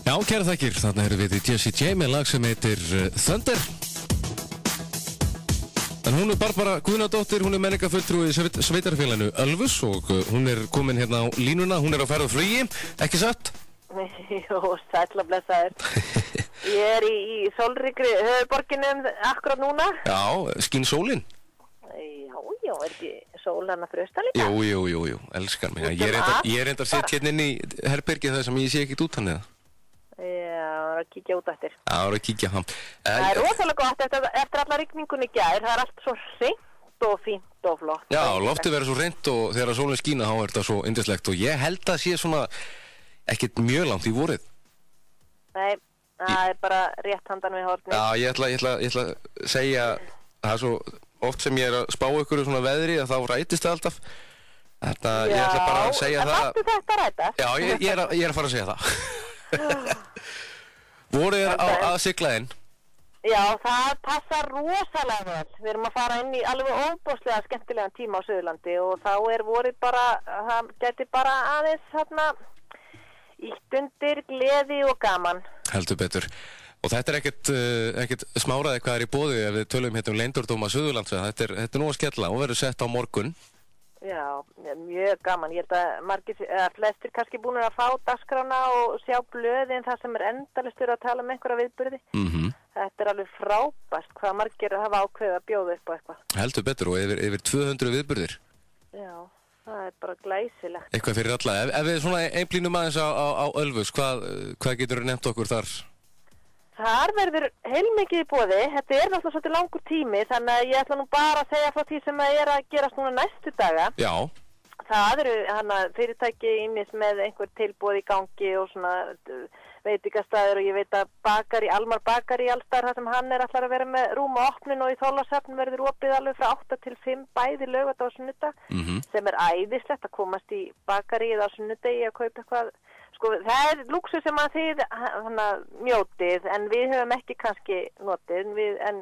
Já, kæra þakkir, þarna erum við í Jessie J með lag sem heitir Thunder. En hún Barbara Guðnadóttir, hún menningarfulltrúi í sveitarfélaginu Ölfus og hún komin hérna á línuna, hún á ferð og flugi, ekki satt? Jú, sætla blessaður. Ég í sólríkri höfuðborginum akkurat núna. Já, skín sólin? Já, ekki sól hana fyrir austan líka? Jú, elskar mig. Ég reyndar sett hérna inn í herbergi það sem ég sé ekkert út hann eða. Já, það er að kíkja út eftir. Já, það er að kíkja hann. Það er rosalega gott eftir alla rigningunni í gær, það er allt svo hreint og fínt og flott. Já, loftið verður svo hreint og þegar sólin skína þá er þetta svo yndislegt og ég held að sé svona ekkert mjög langt í vorið. Nei, það er bara rétt handan við hornið. Já, ég ætla að segja, það er svo oft sem ég að spá ykkur svona veðri að þá rætist það alltaf. Ég ætla bara að segja það. Já, en þetta rætast? Já, ég er að fara að segja það. Vorið að sigla inn? Já, það passar rosalega vel. Við erum að fara inn í alveg óbúslega skemmtilegan tíma á Suðurlandi og þá er vorið bara, það geti bara aðeins þarna ítt undir gleði og gaman. Heldur betur. Og þetta er ekkert smáraði hvað er í boði ef við tölum hérna leyndardóma Suðurlands. Þetta er nú að skella og verður sett á morgun. Já, mjög gaman. Ég held að flestir kannski búin að fá dagskrána og sjá blöðin þar sem er endalistur að tala um einhverja viðburði. Þetta er alveg frábært hvað margir hafa ákveðið að bjóða upp á eitthvað. Heldur betur og yfir 200 viðburðir. Já, það er bara glæsilegt. Eitthvað fyrir alla. Ef við svona einblínum aðeins á Ölfus, hvað getur þú nefnt okkur þar? Þar verður heilmikið í boði. Þetta er náttúrulega svolítið langur tími, þannig að ég ætla nú bara að segja frá því sem er að gerast núna næstu daga. Já. Það eru fyrirtæki ýmis með einhver tilboð í gangi og svona veitingastæður og ég veit að Almar bakari allstar þar sem hann ætlar að vera með rúm og opnun og í Þorlákshöfn verður opið alveg frá 8 til 5 bæði laugardag og sunnudag sem er æðislegt að komast í bakarið á sunnudegi að kaupa eitthvað. Sko, það er lúxus sem að þið mjótið en við höfum ekki kannski notið en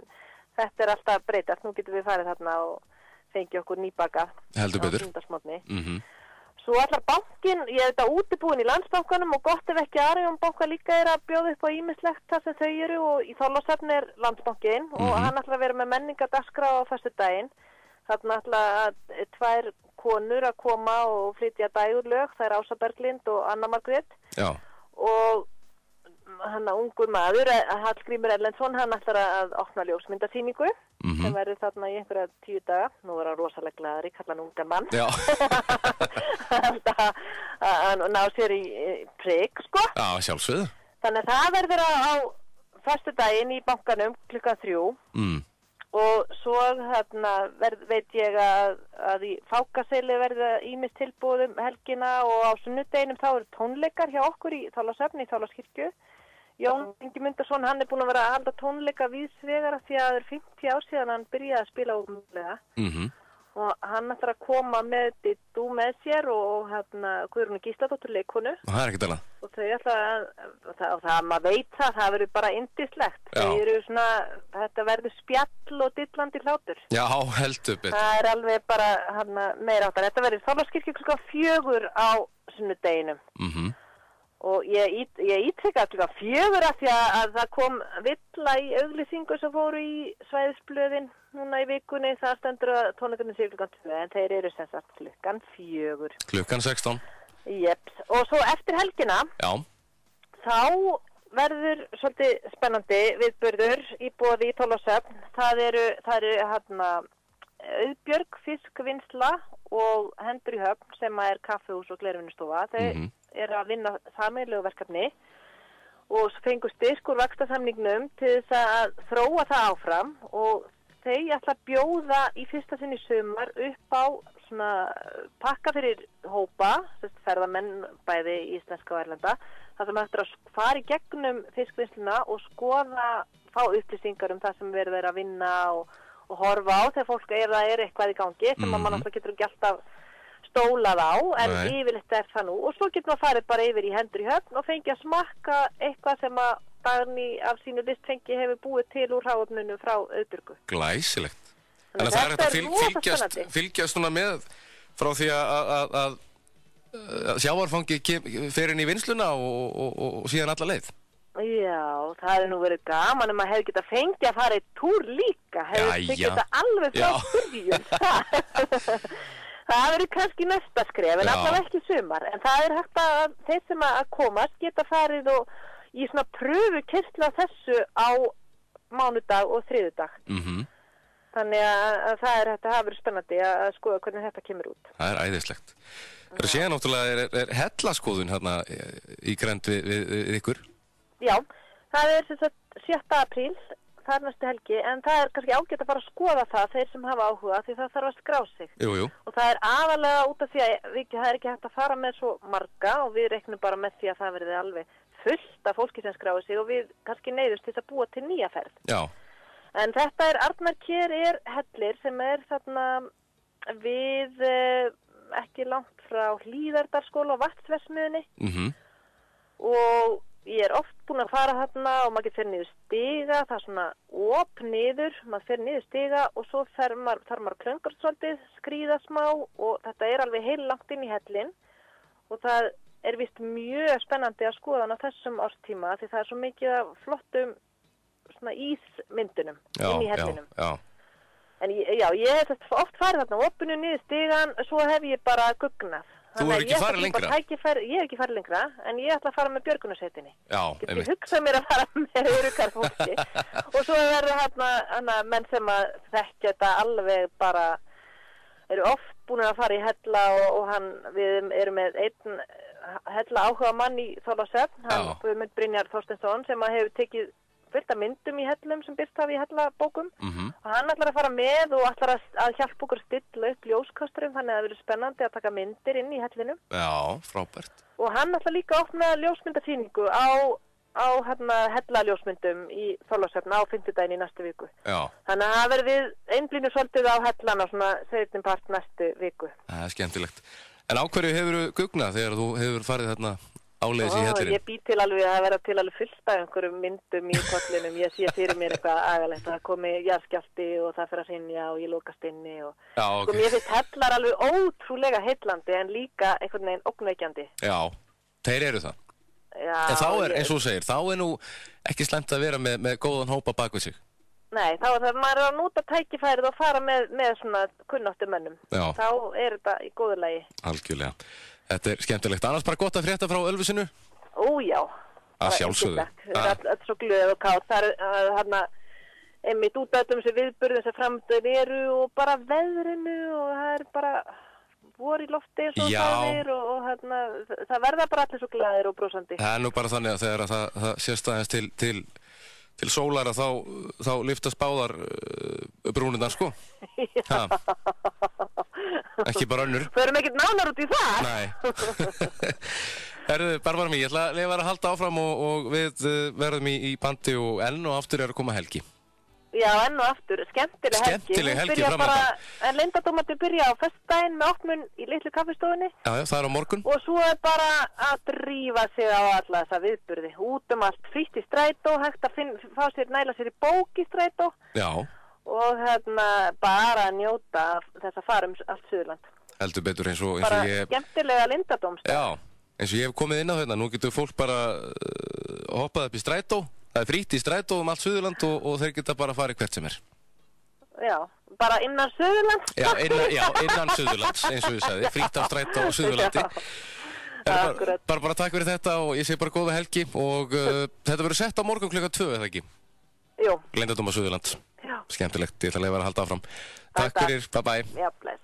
þetta er alltaf breytast. Nú getum við farið þarna og fengið okkur nýbaka á sunnudagsmorgni. Svo allar bankin, ég þetta útibúin í Landsbankanum og gott ef ekki Arion banka líka er að bjóða upp á ýmislegt þar sem þau eru og í Þorlákshöfn er Landsbankin og hann ætlar að vera með menningardagskrá á föstudaginn. Þarna ætla 2 konur að koma og flytja dægurlög, það er Ása Berglind og Anna Margrét. Já. Og hann ungur maður, Hallgrímur Erlendsson, hann ætlar að opna ljósmyndasýningu sem verður þarna í einhverja 10 daga. Nú er hann rosalega glaður, ég kalla hann unga mann. Já. Hann ná sér í prik, sko. Já, sjálfsögðu. Þannig að það verður á föstudaginn í bankanum klukkan 3. Og svo veit ég að í Fákaseli verða ýmis tilboðum helgina og á sunnudeginum þá eru tónleikar hjá okkur í Þorlákshöfn í Þorlákskirkju. Jón Ingimundarson, hann er búinn að vera að halda tónleika víðsvegar af því að það er 50 ár síðan hann byrjaði að spila ómögulega. Og hann ætlar að koma með Dittu með sér og Guðrúnu Gísladóttur leikkonu. Og það er ekkert annað. Og þau ætla að maður veit það verður bara yndislegt. Þau eru svona, þetta verður spjall og dillandi hlátur. Já, heldur betur. Það er alveg bara meira áttar. Þetta verður Þorlákskirkju klukkan 4 á sunnudeginum. Og ég ítreka klukkan 4 af því að það kom villa í auglýsingu sem fóru í svæðisblöðin núna í vikunni. Það stendur að tónleikarnir séu klukkan 2 en þeir eru sem sagt klukkan 4. Klukkan 16. Jeps. Og svo eftir helgina þá verður svolítið spennandi viðburður í boði í Þorlákshöfn. Það eru Auðbjörg fiskvinnsla og Hendur í Höfn sem er kaffihús og glervinnustofa. Þau eru að vinna sameiginlegu verkefni og fengu styrk úr vaxtarsamningnum til þess að þróa það áfram og þau ætla að bjóða í fyrsta sinn í sumar upp á svona pakka fyrir hópa, ferðamenn bæði íslenska og erlenda, þar sem ætla að fara í gegnum fiskvinnsluna og fá upplýsingar það sem verið er að vinna og horfa á þegar fólk er eitthvað í gangi sem mann alltaf getur ekki alltaf stólað á, en yfirleitt er það nú og svo getur maður farið bara yfir í Hendur í Höfn og fengi að smakka eitthvað sem að Dagný af sínu listfengi hefur búið til úr hráefninu frá Auðbjörgu. sjávarfangið fer inn í vinnsluna og síðan alla leið. Já, það hefði nú verið gaman maður hefði getað fengið að fara í túr líka. Hefði tekið þetta alveg frá byrjun. Það verið kannski næsta skref, en allavega ekki sumar. En það hægt að þeir sem að komast geta farið og í svona pröfukeyrslu af þessu á mánudag og þriðjudag. Þannig að það hafa verið spennandi að skoða hvernig þetta kemur út. Það æðislegt. Síðan náttúrulega er hellaskoðun hérna í grennd við ykkur. Já, það sem sagt 7. apríl, það næstu helgi, en það kannski ágætt að fara að skoða þeir sem hafa áhuga, því það þarf að skrá sig. Jú. Og það aðalega út af því að það ekki hægt að fara með svo marga og við reiknum bara með því að það verði alveg fullt af fólki sem skráði sig og við kannski neyðumst til að búa til nýja ferð. Já. En þetta Arnarker hellir sem þarna við ekki langt frá Hlíðardalsskóla og Vatnsverksmiðjunni. Og ég oft búin að fara þarna og maður getur fyrir niður stiga, það svona niður, maður fyrir niður stiga og svo þarf maður klöngast svolítið, skríða smá og þetta alveg heil langt inn í hellinn og það víst mjög spennandi að skoða hann á þessum árstíma því það svo mikið af flottum svona ísmyndunum inn í hellinum. Já. En ég hef oft farið þarna opinu niður stigan, svo hef ég bara gugnað. Þú hefur ekki farið lengra? Ég hef ekki farið lengra, en ég ætla að fara með björgunarsveitinni. Já, einmitt. Ég hugsað mér að fara með öruggara fólki. Og svo verður hérna menn sem að þekkja þetta alveg bara, eru oft búin að fara í hella og við erum með einn hella áhuga mann í Þorlákshöfn, hann Guðmund Brynjar Þorsteinsson, sem að hefur tekið fullt af myndum í hellum sem birt hafa í hellabókum og hann ætlar að fara með og ætlar að hjálpa okkur að stilla upp ljóskasturum þannig að það verður spennandi að taka myndir inn í hellinum. Já, frábært. Og hann ætlar líka að opna ljósmyndasýningu á hellaljósmyndum í Þorlákshöfn á 5. daginn í næstu viku. Já. Þannig að það verður við einblínum svolítið á hellan á svona 17. part næstu viku. Það skemmtilegt. En á hverju hefurðu gugnað þegar þú hefur farið þarna áleiðis í hellinum? Ég bý til alveg að vera til alveg fullt af einhverjum myndum í kollinum. Ég sé fyrir mér eitthvað agalegt að það komi jarðskjálfti og það fyrir að hrynja og ég lokast inni og sko mér finnst hellar alveg ótrúlega heillandi en líka einhvern veginn ógnveikjandi. Já, þeir eru það. Já. En þá eins og þú segir, þá nú ekki slæmt að vera með góðan hópa bak við sig. Nei, þá það maður að nota tækifærið og fara með svona kunnáttu mönnum. Já. Þá þetta í góðu lagi. Algjörlega. Þetta skemmtilegt. Annars bara gott að frétta frá Ölfusinu? Ó, já. Að sjálfsögðu. Það er svo glöð og kátt. Það hérna einmitt út af þessu viðburðum sem framöndan eru og bara veðrinu og það bara vor í lofti eins og það og hérna, það verða bara allir svo glaðir og brósandi. Það nú bara þannig að þegar það sést aðeins til sólar að þá lyftast báðar brúnirnar sko. Já. Ekki bara önnur. Förum ekkert nánar út í það. Nei. Herðu, Barbara mín, ég ætla að leyfa að halda áfram og við verðum í bandi og enn og aftur að koma helgi. Já, enn og aftur. Skemmtileg helgi. Skemmtileg helgi framöndan. En leyndardómarnir byrja á föstudaginn með opnun í litlu kaffistofunni. Já, það á morgun. Og svo bara að drífa sig á alla þessa viðburði. Út allt frítt í strætó, hægt að næla sér í bók í strætó. Já. Og bara að njóta þess að fara allt Suðurland. Heldur betur eins og bara ég... skemmtilega leyndardómsdag. Já, eins og ég hef komið inn á þetta. Nú getur fólk bara hoppað upp í strætó. Það er frítt í strætó allt Suðurland og þeir geta bara farið hvert sem er. Já, bara innan Suðurlands. Já, innan Suðurlands, eins og ég sagði. Frítt á strætó á Suðurlandi. Bara takk fyrir þetta og ég segi bara góða helgi og þetta verður sett á morgun klukkan 2, eða ekki? Jú. Leyndardómar Suðurlands. Já. Skemmtilegt, ég ætla að leyfa að halda áfram. Takk fyrir, bye bye. Já, bless.